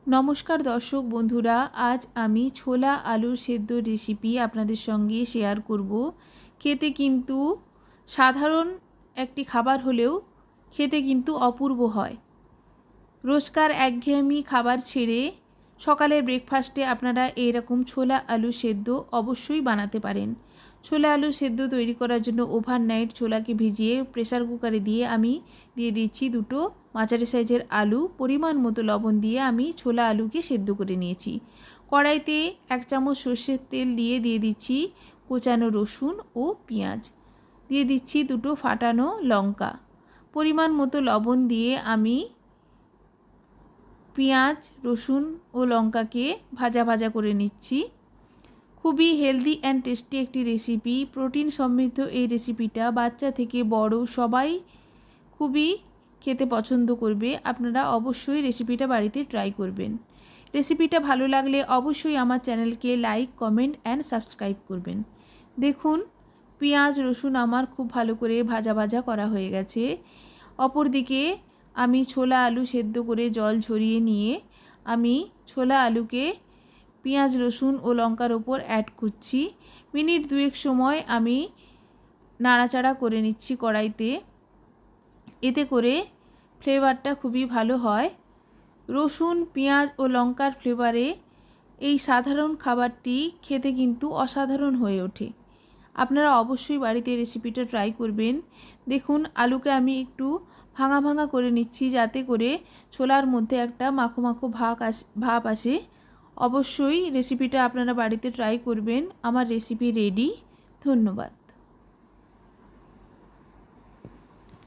নমস্কার দর্শক বন্ধুরা, আজ আমি ছোলা আলুর সেদ্ধ রেসিপি আপনাদের সঙ্গে শেয়ার করব। খেতে কিন্তু সাধারণ একটি খাবার হলেও খেতে কিন্তু অপূর্ব হয়। রোজকার একঘেয়েমি খাবার ছেড়ে সকালের ব্রেকফাস্টে আপনারা এইরকম ছোলা আলু সেদ্ধ অবশ্যই বানাতে পারেন। ছোলা আলু সেদ্ধ তৈরি করার জন্য ওভারনাইট ছোলাকে ভিজিয়ে প্রেসার কুকারে দিয়ে আমি দিয়ে দিচ্ছি দুটো মাঝারি সাইজের আলু। পরিমাণ মতো লবণ দিয়ে আমি ছোলা আলুকে সেদ্ধ করে নিয়েছি। কড়াইতে 1 চামচ সর্ষের তেল দিয়ে দিচ্ছি কোচানো রসুন ও পেঁয়াজ, দিয়ে দিচ্ছি দুটো ফাটানো লঙ্কা। পরিমাণ মতো লবণ দিয়ে আমি পেঁয়াজ রসুন ও লঙ্কাকে ভাজা ভাজা করে নিচ্ছি। খুবই হেলদি অ্যান্ড টেস্টি একটি রেসিপি। প্রোটিন সমৃদ্ধ এই রেসিপিটা বাচ্চা থেকে বড় সবাই খুবই খেতে পছন্দ করবে। আপনারা অবশ্যই রেসিপিটা বাড়িতে ট্রাই করবেন। রেসিপিটা ভালো লাগলে অবশ্যই আমার চ্যানেলকে লাইক কমেন্ট অ্যান্ড সাবস্ক্রাইব করবেন। দেখুন, পেঁয়াজ রসুন আমার খুব ভালো করে ভাজা ভাজা করা হয়ে গেছে। অপরদিকে আমি ছোলা আলু সেদ্ধ করে জল ঝরিয়ে নিয়ে আমি ছোলা আলুকে পেঁয়াজ রসুন ও লঙ্কার ওপর অ্যাড করছি। মিনিট 2 সময় আমি নাড়াচাড়া করে নিচ্ছি কড়াইতে। এতে করে ফ্লেভারটা খুবই ভালো হয়। রসুন পেঁয়াজ ও লঙ্কার ফ্লেভারে এই সাধারণ খাবারটি খেতে কিন্তু অসাধারণ হয়ে ওঠে। আপনারা অবশ্যই বাড়িতে রেসিপিটা ট্রাই করবেন। দেখুন, আলুকে আমি একটু ভাঙা ভাঙা করে নিচ্ছি যাতে করে ছোলার মধ্যে একটা মাখো মাখো ভাব আসে। অবশ্যই রেসিপিটা আপনারা বাড়িতে ট্রাই করবেন। আমার রেসিপি রেডি। ধন্যবাদ।